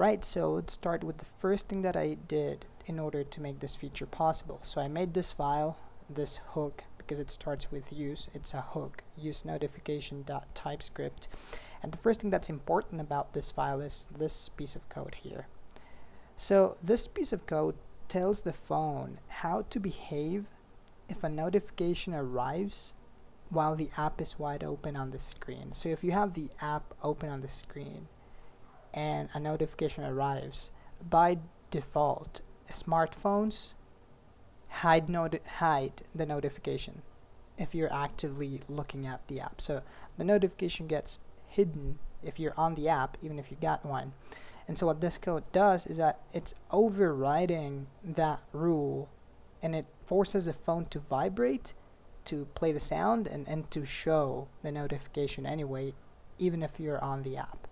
Alright, so let's start with the first thing that I did in order to make this feature possible. So I made this file, this hook, because it starts with use. It's a hook, use notification.typescript. And the first thing that's important about this file is this piece of code here. So this piece of code tells the phone how to behave if a notification arrives while the app is wide open on the screen. So if you have the app open on the screen and a notification arrives, by default, smartphones hide the notification if you're actively looking at the app. So the notification gets hidden if you're on the app, even if you got one. And so what this code does is that it's overriding that rule, and it forces the phone to vibrate, to play the sound, and to show the notification anyway, even if you're on the app.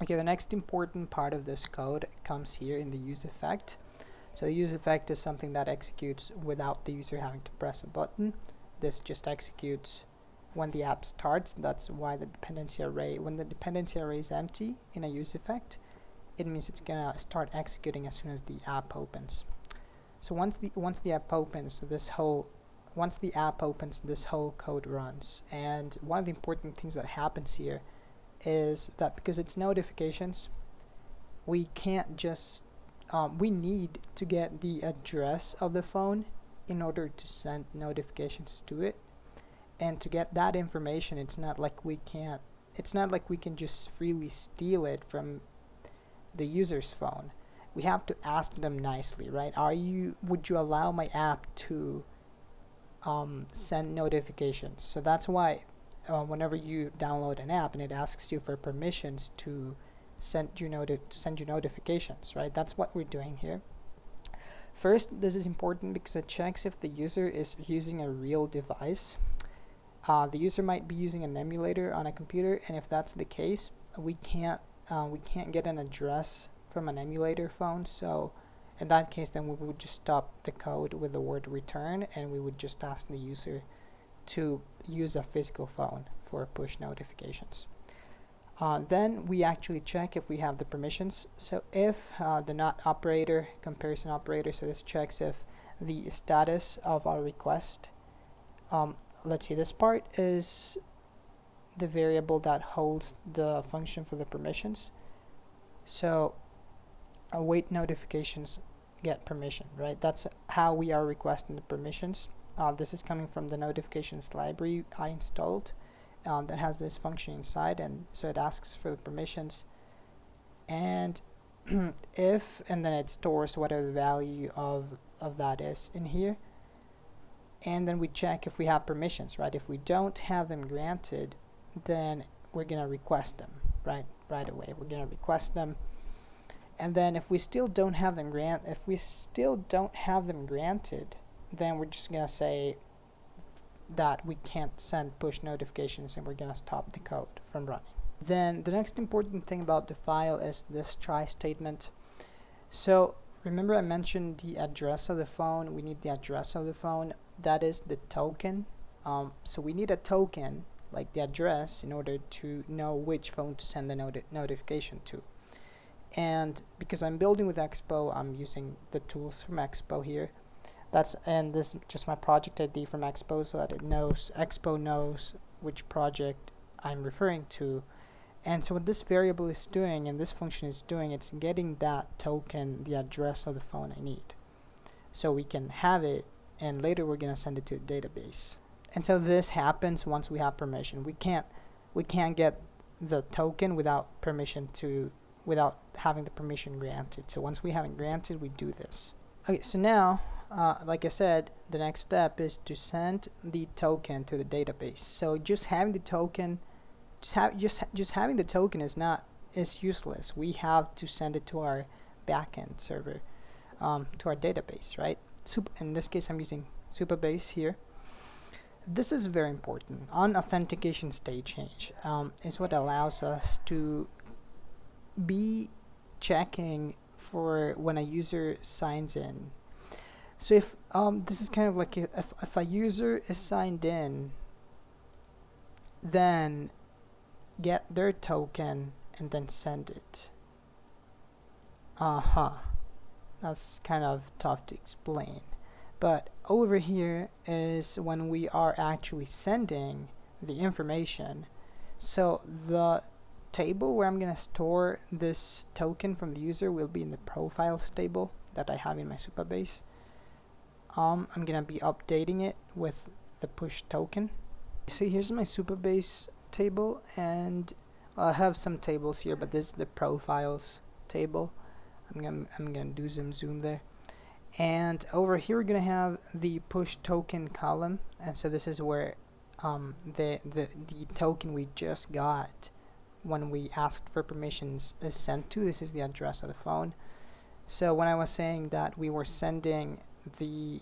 Okay, the next important part of this code comes here in the use effect. So the use effect is something that executes without the user having to press a button. This just executes when the app starts. That's why the dependency array, when the dependency array is empty in a use effect, it means it's gonna start executing as soon as the app opens. So once the app opens, this whole code runs. And one of the important things that happens here is that because it's notifications, we can't just we need to get the address of the phone in order to send notifications to it. And to get that information, it's not like we can just freely steal it from the user's phone. We have to ask them nicely, right? Would you allow my app to send notifications? So that's why whenever you download an app and it asks you for permissions to send you notifications, right? That's what we're doing here. First, this is important because it checks if the user is using a real device. The user might be using an emulator on a computer, and if that's the case, we can't get an address from an emulator phone. So in that case, then we would just stop the code with the word return, and we would just ask the user to use a physical phone for push notifications. Then we actually check if we have the permissions. So if the not operator, comparison operator, so this checks if the status of our request, let's see, this part is the variable that holds the function for the permissions. So await notifications get permission, right? That's how we are requesting the permissions. This is coming from the notifications library I installed that has this function inside, and so it asks for the permissions, and and then it stores whatever the value of that is in here, and then we check if we have permissions, right? If we don't have them granted, then we're gonna request them right away. We're gonna request them, and then if we still don't have them granted, then we're just gonna say that we can't send push notifications, and we're gonna stop the code from running. Then the next important thing about the file is this try statement. So remember I mentioned the address of the phone. We need the address of the phone. That is the token. So we need a token like the address in order to know which phone to send the notification to. And because I'm building with Expo, I'm using the tools from Expo here. And this is just my project ID from Expo, so that Expo knows which project I'm referring to. And so what this variable is doing, and this function is doing, it's getting that token, the address of the phone I need, so we can have it, and later we're gonna send it to a database. And so this happens once we have permission. We can't get the token without having the permission granted. So once we have it granted, we do this. Okay, so now like I said, the next step is to send the token to the database. So just having the token, just having the token is useless. We have to send it to our backend server, to our database, right? In this case, I'm using Supabase here. This is very important. On authentication state change is what allows us to be checking for when a user signs in. So if this is kind of like if a user is signed in, then get their token and then send it. Uh-huh. That's kind of tough to explain. But over here is when we are actually sending the information. So the table where I'm going to store this token from the user will be in the profiles table that I have in my Supabase. I'm going to be updating it with the push token. So here's my Supabase table, and I have some tables here, but this is the profiles table. I'm gonna do zoom there, and over here we're gonna have the push token column, and so this is where the token we just got when we asked for permissions is sent to. This is the address of the phone. So when I was saying that we were sending the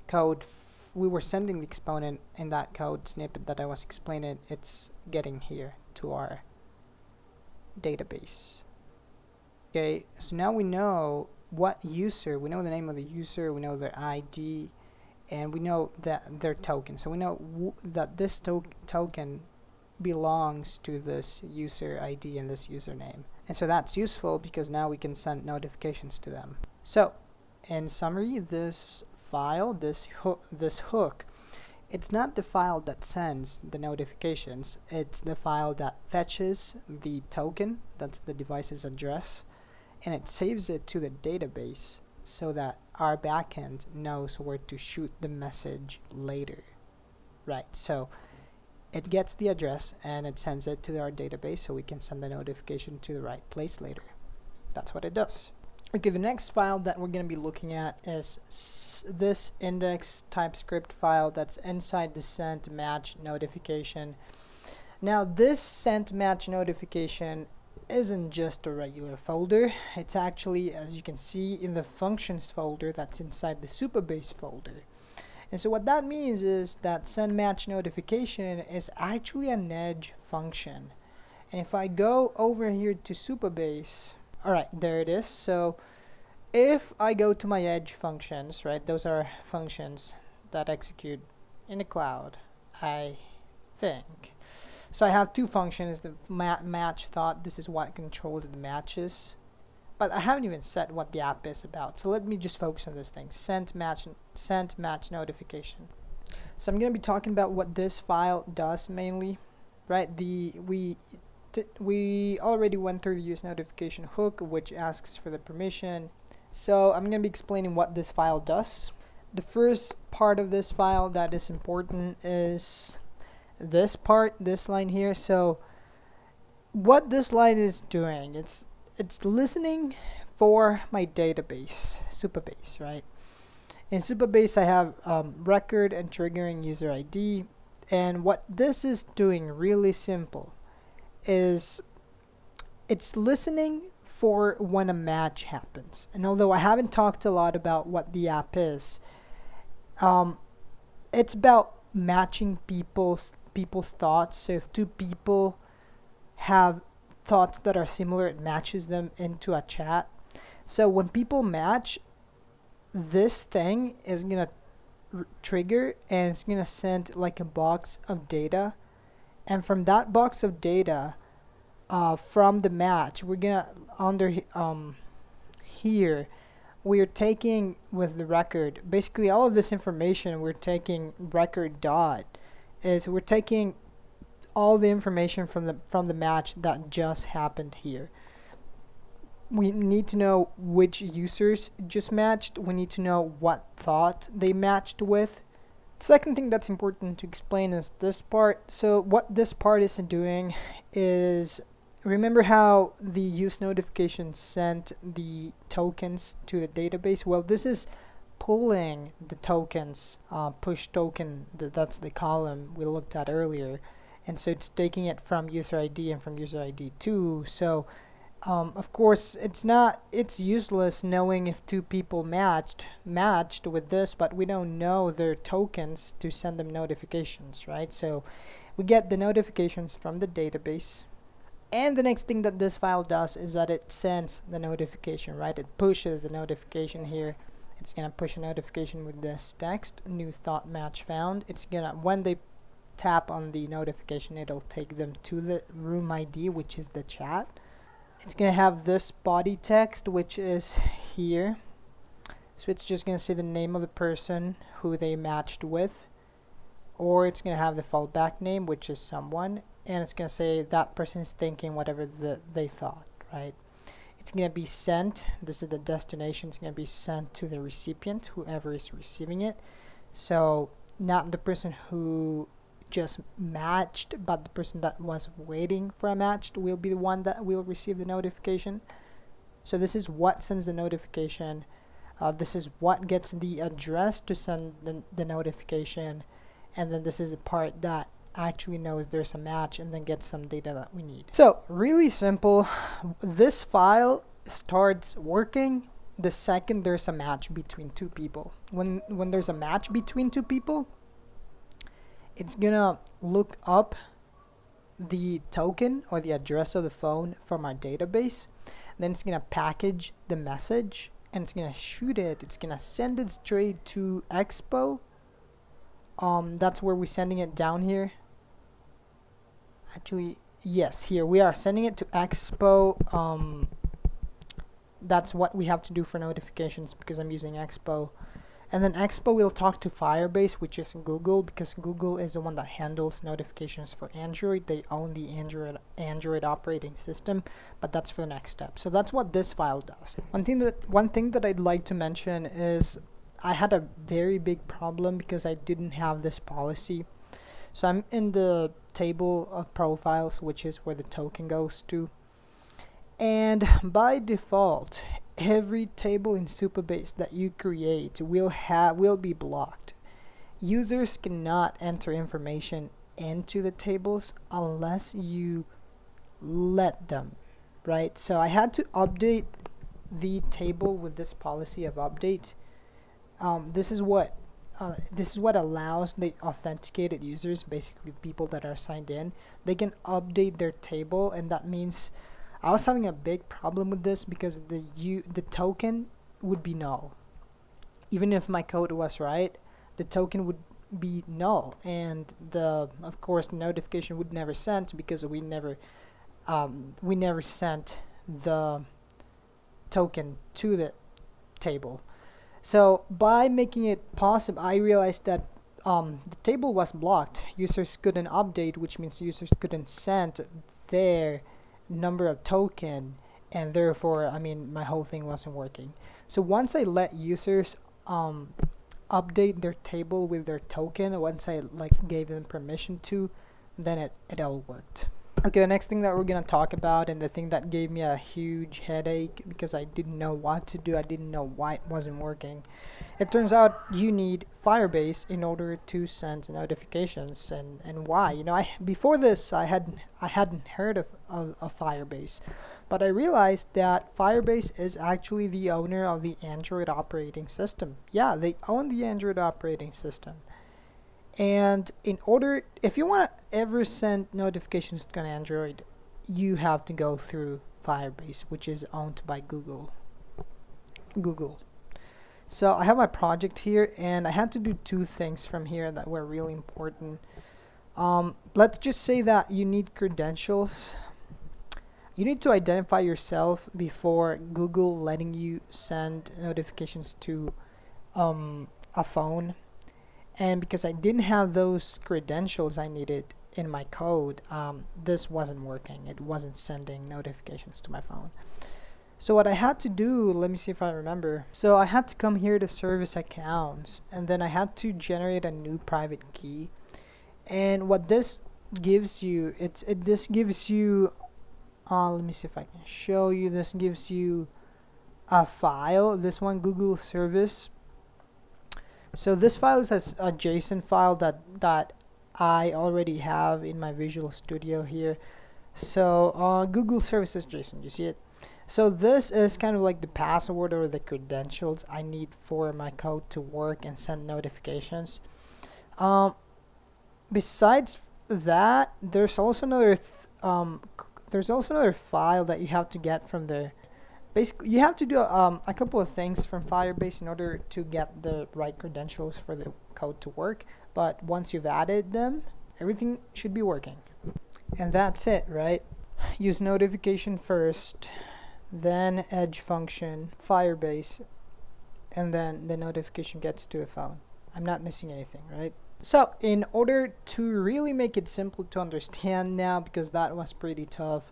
code, we were sending the exponent in that code snippet that I was explaining, it's getting here to our database. Okay, so now we know what user, we know the name of the user, we know their ID, and we know that their token. So we know that this token belongs to this user ID and this username. And so that's useful because now we can send notifications to them. So in summary, this file, this hook, it's not the file that sends the notifications, it's the file that fetches the token, that's the device's address, and it saves it to the database so that our backend knows where to shoot the message later. Right, so it gets the address and it sends it to our database so we can send the notification to the right place later. That's what it does. Okay, the next file that we're going to be looking at is this index TypeScript file that's inside the sent match notification. Now this sent match notification isn't just a regular folder, it's actually, as you can see, in the functions folder that's inside the Supabase folder. And so what that means is that send match notification is actually an edge function. And if I go over here to Supabase, alright, there it is. So if I go to my edge functions, right, those are functions that execute in the cloud, I think. So I have two functions, the match thought, this is what controls the matches, but I haven't even set what the app is about. So let me just focus on this thing, sent match notification. So I'm going to be talking about what this file does mainly, right? We already went through the use notification hook, which asks for the permission. So I'm going to be explaining what this file does. The first part of this file that is important is this part, this line here. So what this line is doing, it's listening for my database, Supabase, right? In Supabase I have record and triggering user ID, and what this is doing, really simple, is it's listening for when a match happens. And although I haven't talked a lot about what the app is, it's about matching people's thoughts. So if two people have thoughts that are similar, it matches them into a chat. So when people match, this thing is gonna trigger and it's gonna send like a box of data, and from that box of data, from the match, we're gonna here we're taking with the record, basically all of this information we're taking record dot is we're taking all the information from the match that just happened here. We need to know which users just matched. We need to know what thought they matched with. Second thing that's important to explain is this part. So what this part is doing is, remember how the use notification sent the tokens to the database? Well, this is pulling the tokens, push token, that's the column we looked at earlier, and so it's taking it from user ID and from user ID 2. So of course it's useless knowing if two people matched with this, but we don't know their tokens to send them notifications, right? So we get the notifications from the database. And the next thing that this file does is that it sends the notification, right? It pushes the notification here. It's gonna push a notification with this text, new ThoughtMatch found. It's gonna, when they tap on the notification, it'll take them to the room ID, which is the chat. it's gonna have this body text, which is here. So it's just gonna say the name of the person who they matched with, or it's gonna have the fallback name, which is someone, and it's gonna say that person is thinking whatever they thought, right? It's gonna be sent. This is the destination. It's gonna be sent to the recipient, whoever is receiving it. So not the person who just matched, but the person that was waiting for a match will be the one that will receive the notification. So this is what sends the notification. This is what gets the address to send the notification, and then this is the part that actually knows there's a match and then gets some data that we need. So really simple. This file starts working the second there's a match between two people. When there's a match between two people, it's gonna look up the token or the address of the phone from our database. Then it's gonna package the message and it's gonna shoot it. It's gonna send it straight to Expo. That's where we're sending it down here. Actually, yes, here we are sending it to Expo. That's what we have to do for notifications because I'm using Expo. And then Expo will talk to Firebase, which is Google, because Google is the one that handles notifications for Android. They own the Android operating system, but that's for the next step. So that's what this file does. One thing that I'd like to mention is I had a very big problem because I didn't have this policy. So I'm in the table of profiles, which is where the token goes to. And by default, every table in Supabase that you create will be blocked. Users cannot enter information into the tables unless you let them, right? So I had to update the table with this policy of update. This is what allows the authenticated users, basically people that are signed in, they can update their table, and that means I was having a big problem with this because the token would be null. Even if my code was right, the token would be null, and of course the notification would never send because we never sent the token to the table. So by making it possible, I realized that the table was blocked. Users couldn't update, which means users couldn't send their number of token, and therefore my whole thing wasn't working. So once I let users update their table with their token, once I gave them permission to, then it all worked. Okay, the next thing that we're gonna talk about, and the thing that gave me a huge headache because I didn't know what to do, I didn't know why it wasn't working. It turns out you need Firebase in order to send notifications, and why? Before this I hadn't heard of Firebase, but I realized that Firebase is actually the owner of the Android operating system. Yeah, they own the Android operating system. And if you want to ever send notifications to an Android, you have to go through Firebase, which is owned by Google. So I have my project here, and I had to do two things from here that were really important. Let's just say that you need credentials. You need to identify yourself before Google letting you send notifications to a phone. And because I didn't have those credentials I needed in my code, this wasn't working. It wasn't sending notifications to my phone. So what I had to do, let me see if I remember. So I had to come here to service accounts, and then I had to generate a new private key. And what this gives you, this gives you, let me see if I can show you. This gives you a file. This one, Google Service. So this file is a JSON file that I already have in my Visual Studio here. So Google Services JSON, you see it? So this is kind of like the password or the credentials I need for my code to work and send notifications. Besides that, there's also another file that you have to get from there. Basically, you have to do a couple of things from Firebase in order to get the right credentials for the code to work. But once you've added them, everything should be working. And that's it, right? use notification first, then edge function, Firebase, and then the notification gets to the phone. I'm not missing anything, right? So in order to really make it simple to understand now, because that was pretty tough,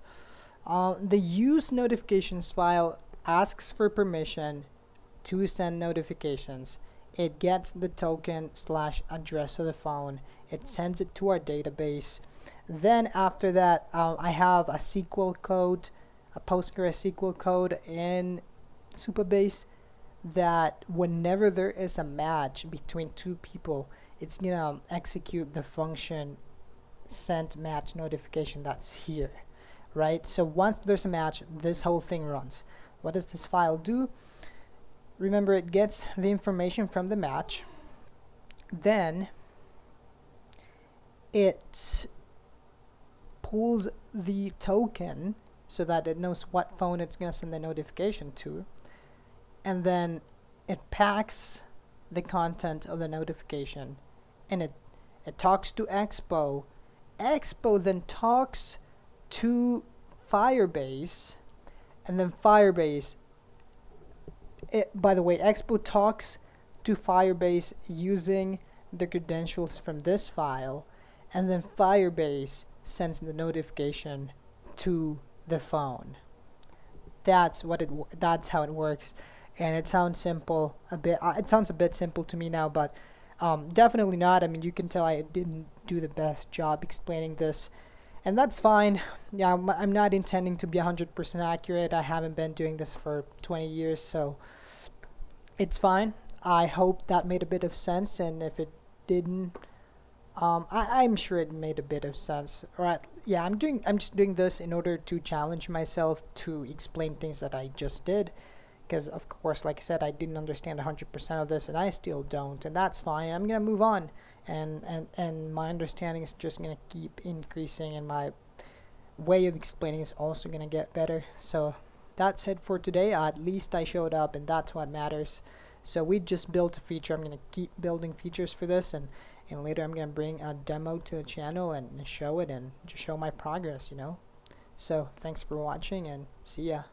the use notifications file asks for permission to send notifications. It gets the token / address of the phone. It sends it to our database. Then after that, I have a SQL code, a PostgreSQL code in Supabase that whenever there is a match between two people, it's gonna execute the function sent match notification that's here, right? So once there's a match, this whole thing runs. What does this file do? Remember, it gets the information from the match, then it pulls the token so that it knows what phone it's going to send the notification to, and then it packs the content of the notification, and it talks to Expo. Expo then talks to Firebase, and then Firebase, by the way, Expo talks to Firebase using the credentials from this file, and then Firebase sends the notification to the phone. That's how it works, and it sounds simple a bit. It sounds a bit simple to me now, but definitely not. I mean, you can tell I didn't do the best job explaining this, and that's fine. Yeah, I'm not intending to be 100% accurate. I haven't been doing this for 20 years, so it's fine. I hope that made a bit of sense, and if it didn't, I'm sure it made a bit of sense. Alright, yeah, I'm just doing this in order to challenge myself to explain things that I just did, because of course, like I said, I didn't understand 100% of this, and I still don't, and that's fine. I'm gonna move on, and my understanding is just gonna keep increasing, and my way of explaining is also gonna get better. So that's it for today. At least I showed up, and that's what matters. So we just built a feature. I'm gonna keep building features for this, and later I'm gonna bring a demo to the channel and show it and just show my progress, you know. So thanks for watching, and see ya.